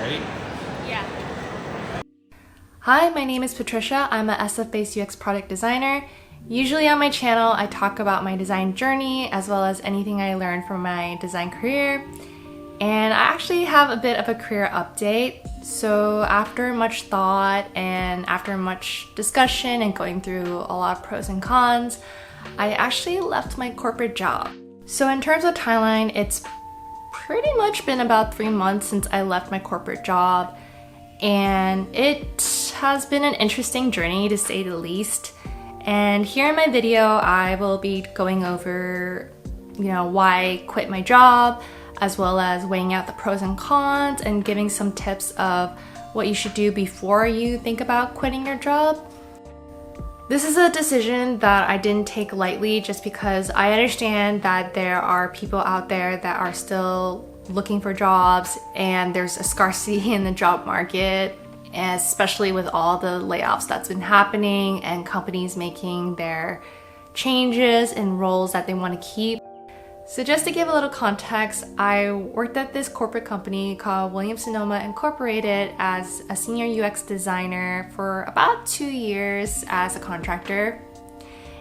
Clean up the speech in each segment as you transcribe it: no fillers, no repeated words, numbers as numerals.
right? Yeah. Hi, my name is Patricia. I'm a SF-based UX product designer. Usually on my channel, I talk about my design journey as well as anything I learned from my design career. And I actually have a bit of a career update. So after much thought and after much discussion and going through a lot of pros and cons, I actually left my corporate job. So in terms of timeline, it's pretty much been about 3 months since I left my corporate job. And it has been an interesting journey to say the least. And here in my video, I will be going over, why I quit my job, as well as weighing out the pros and cons and giving some tips of what you should do before you think about quitting your job. This is a decision that I didn't take lightly just because I understand that there are people out there that are still looking for jobs and there's a scarcity in the job market, especially with all the layoffs that's been happening and companies making their changes in roles that they want to keep. So just to give a little context, I worked at this corporate company called Williams-Sonoma Incorporated as a senior UX designer for about 2 years as a contractor.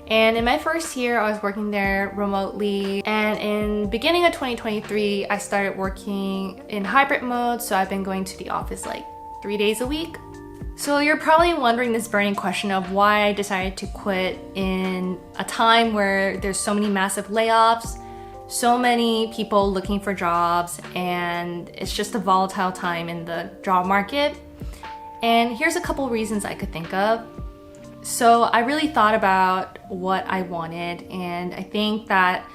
And in my first year, I was working there remotely. And in beginning of 2023, I started working in hybrid mode. So I've been going to the office like 3 days a week. So you're probably wondering this burning question of why I decided to quit in a time where there's so many massive layoffs, so many people looking for jobs, and it's just a volatile time in the job market. And here's a couple reasons I could think of. So I really thought about what I wanted, and I think that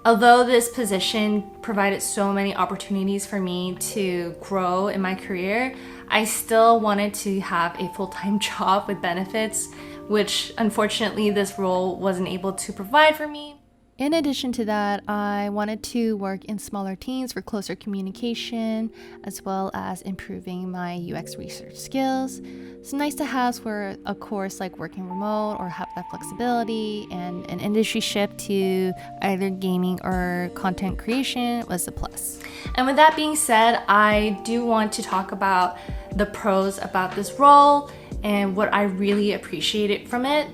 although this position provided so many opportunities for me to grow in my career, I still wanted to have a full-time job with benefits, which unfortunately this role wasn't able to provide for me. In addition to that, I wanted to work in smaller teams for closer communication, as well as improving my UX research skills. Some nice to haves were, of course, like working remote or have that flexibility, and an industry shift to either gaming or content creation was a plus. And with that being said, I do want to talk about the pros about this role and what I really appreciated from it.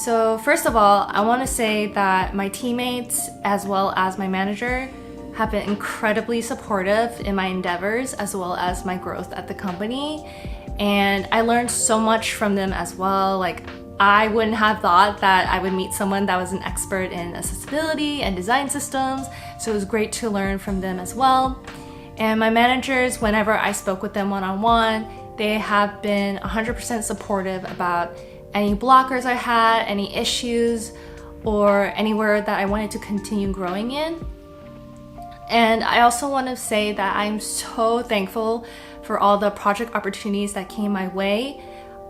So first of all, I want to say that my teammates as well as my manager have been incredibly supportive in my endeavors as well as my growth at the company. And I learned so much from them as well. Like, I wouldn't have thought that I would meet someone that was an expert in accessibility and design systems. So it was great to learn from them as well. And my managers, whenever I spoke with them one-on-one, they have been 100% supportive about any blockers I had, any issues, or anywhere that I wanted to continue growing in. And I also want to say that I'm so thankful for all the project opportunities that came my way.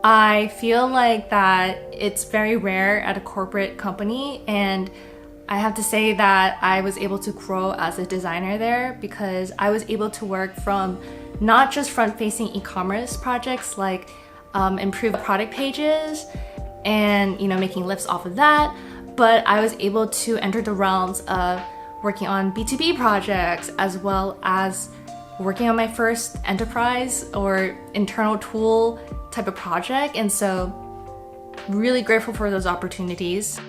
I feel like that it's very rare at a corporate company, and I have to say that I was able to grow as a designer there because I was able to work from not just front-facing e-commerce projects like improve product pages and making lifts off of that, but I was able to enter the realms of working on B2B projects as well as working on my first enterprise or internal tool type of project. And so really grateful for those opportunities.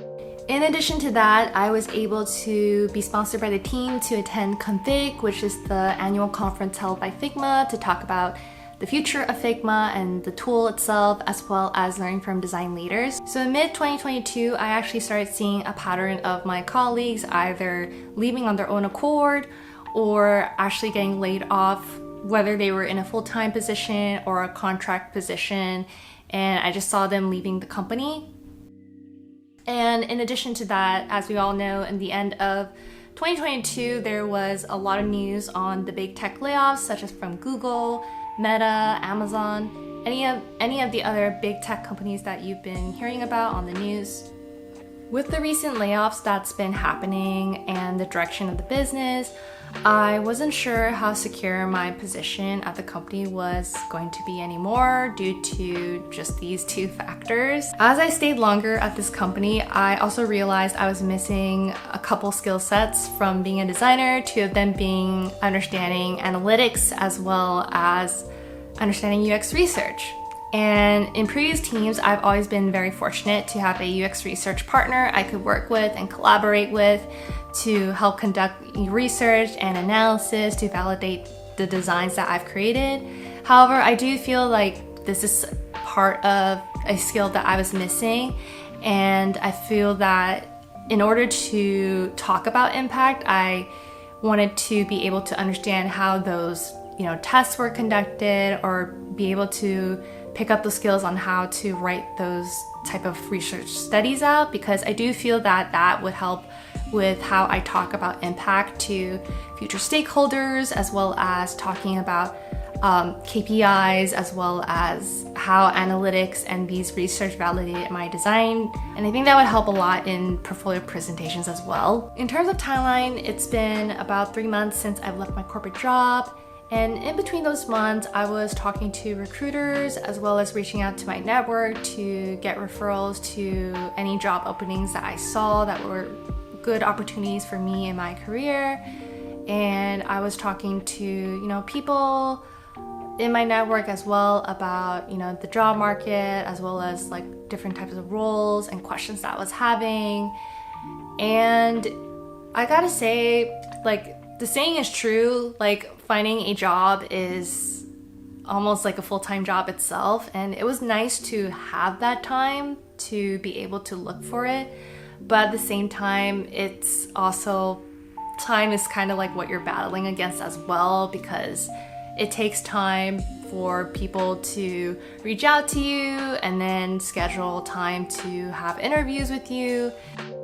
In addition to that, I was able to be sponsored by the team to attend Config, which is the annual conference held by Figma to talk about the future of Figma and the tool itself, as well as learning from design leaders. So in mid-2022, I actually started seeing a pattern of my colleagues either leaving on their own accord or actually getting laid off, whether they were in a full-time position or a contract position, and I just saw them leaving the company. And in addition to that, as we all know, in the end of 2022, there was a lot of news on the big tech layoffs, such as from Google, Meta, Amazon, any of the other big tech companies that you've been hearing about on the news. With the recent layoffs that's been happening and the direction of the business, I wasn't sure how secure my position at the company was going to be anymore due to just these two factors. As I stayed longer at this company, I also realized I was missing a couple skill sets from being a designer, two of them being understanding analytics as well as understanding UX research. And in previous teams, I've always been very fortunate to have a UX research partner I could work with and collaborate with to help conduct research and analysis to validate the designs that I've created. However, I do feel like this is part of a skill that I was missing, and I feel that in order to talk about impact, I wanted to be able to understand how those tests were conducted, or be able to pick up the skills on how to write those type of research studies out, because I do feel that that would help with how I talk about impact to future stakeholders, as well as talking about KPIs, as well as how analytics and these research validated my design. And I think that would help a lot in portfolio presentations as well. In terms of timeline, it's been about 3 months since I've left my corporate job. And in between those months, I was talking to recruiters as well as reaching out to my network to get referrals to any job openings that I saw that were good opportunities for me in my career. And I was talking to, people in my network as well about, the job market, as well as like different types of roles and questions that I was having. And I gotta say, like, the saying is true, like finding a job is almost like a full-time job itself, and it was nice to have that time to be able to look for it. But at the same time, it's also, time is kind of like what you're battling against as well, because it takes time for people to reach out to you and then schedule time to have interviews with you.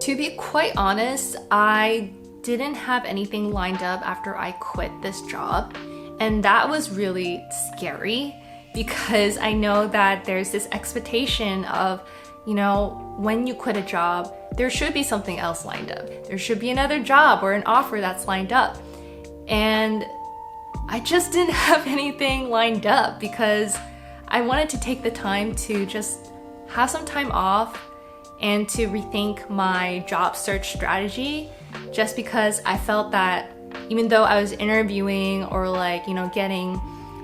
To be quite honest, I didn't have anything lined up after I quit this job, and that was really scary, because I know that there's this expectation of, when you quit a job, there should be something else lined up. There should be another job or an offer that's lined up. And I just didn't have anything lined up, because I wanted to take the time to just have some time off and to rethink my job search strategy, just because I felt that even though I was interviewing or getting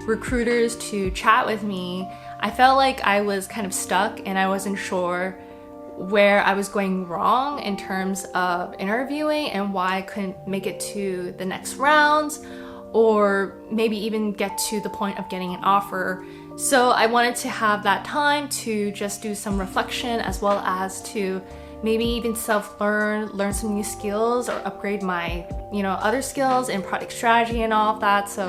recruiters to chat with me, I felt like I was kind of stuck and I wasn't sure where I was going wrong in terms of interviewing and why I couldn't make it to the next rounds, or maybe even get to the point of getting an offer. So I wanted to have that time to just do some reflection, as well as to maybe even learn some new skills, or upgrade my, other skills in product strategy and all of that. So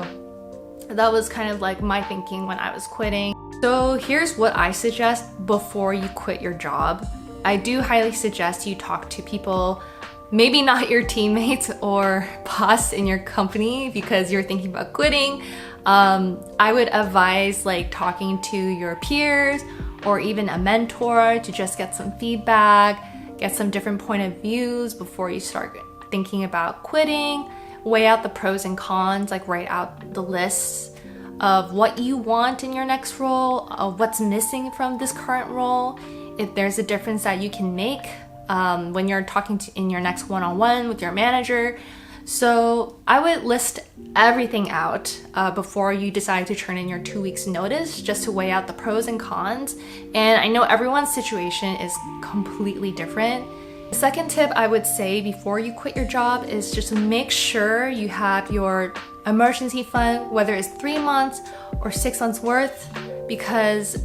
that was kind of like my thinking when I was quitting. So here's what I suggest before you quit your job. I do highly suggest you talk to people, maybe not your teammates or boss in your company because you're thinking about quitting. I would advise talking to your peers or even a mentor to just get some feedback, get some different point of views before you start thinking about quitting. Weigh out the pros and cons, write out the lists of what you want in your next role, of what's missing from this current role, if there's a difference that you can make when you're talking in your next one-on-one with your manager. So I would list everything out before you decide to turn in your 2 weeks notice, just to weigh out the pros and cons. And I know everyone's situation is completely different. The second tip I would say before you quit your job is just to make sure you have your emergency fund, whether it's 3 months or 6 months worth, because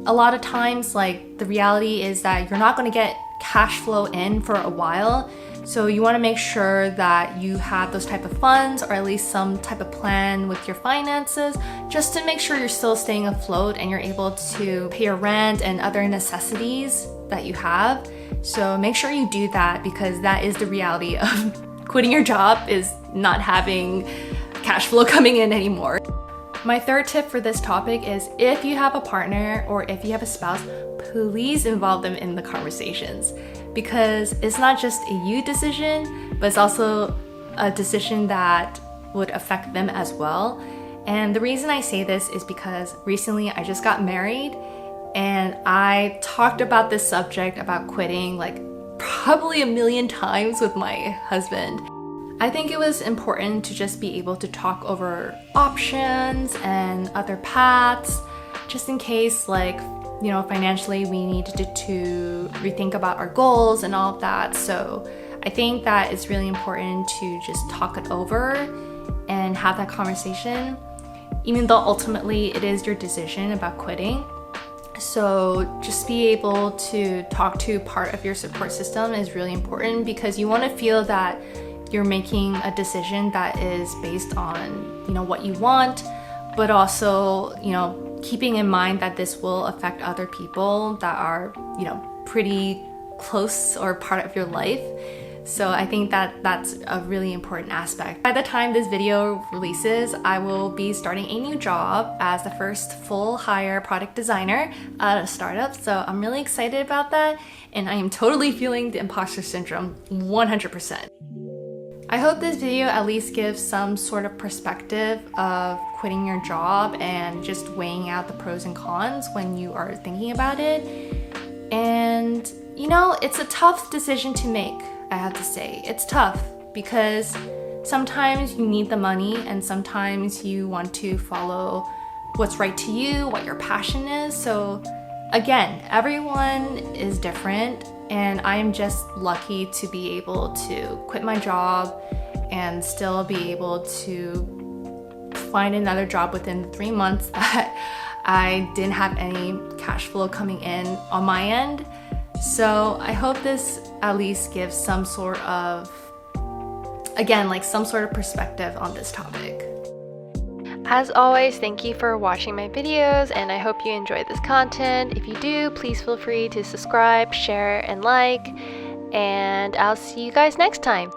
a lot of times the reality is that you're not going to get cash flow in for a while. So you want to make sure that you have those type of funds, or at least some type of plan with your finances, just to make sure you're still staying afloat and you're able to pay your rent and other necessities that you have. So make sure you do that, because that is the reality of quitting your job, is not having cash flow coming in anymore. My third tip for this topic is, if you have a partner or if you have a spouse, please involve them in the conversations, because it's not just a you decision, but it's also a decision that would affect them as well. And the reason I say this is because recently I just got married and I talked about this subject about quitting like probably a million times with my husband. I think it was important to just be able to talk over options and other paths, just in case, like, you know, financially we needed to rethink about our goals and all of that. So I think that it's really important to just talk it over and have that conversation, even though ultimately it is your decision about quitting. So just be able to talk to part of your support system is really important, because you want to feel that you're making a decision that is based on, you know, what you want, but also, you know, keeping in mind that this will affect other people that are, you know, pretty close or part of your life. So I think that that's a really important aspect. By the time this video releases, I will be starting a new job as the first full hire product designer at a startup. So I'm really excited about that. And I am totally feeling the imposter syndrome 100%. I hope this video at least gives some sort of perspective of quitting your job and just weighing out the pros and cons when you are thinking about it. And you know, it's a tough decision to make, I have to say. It's tough because sometimes you need the money and sometimes you want to follow what's right to you, what your passion is. So again, everyone is different. And I'm just lucky to be able to quit my job and still be able to find another job within 3 months that I didn't have any cash flow coming in on my end. So I hope this at least gives some sort of, again, like some sort of perspective on this topic. As always, thank you for watching my videos, and I hope you enjoyed this content. If you do, please feel free to subscribe, share, and like, and I'll see you guys next time.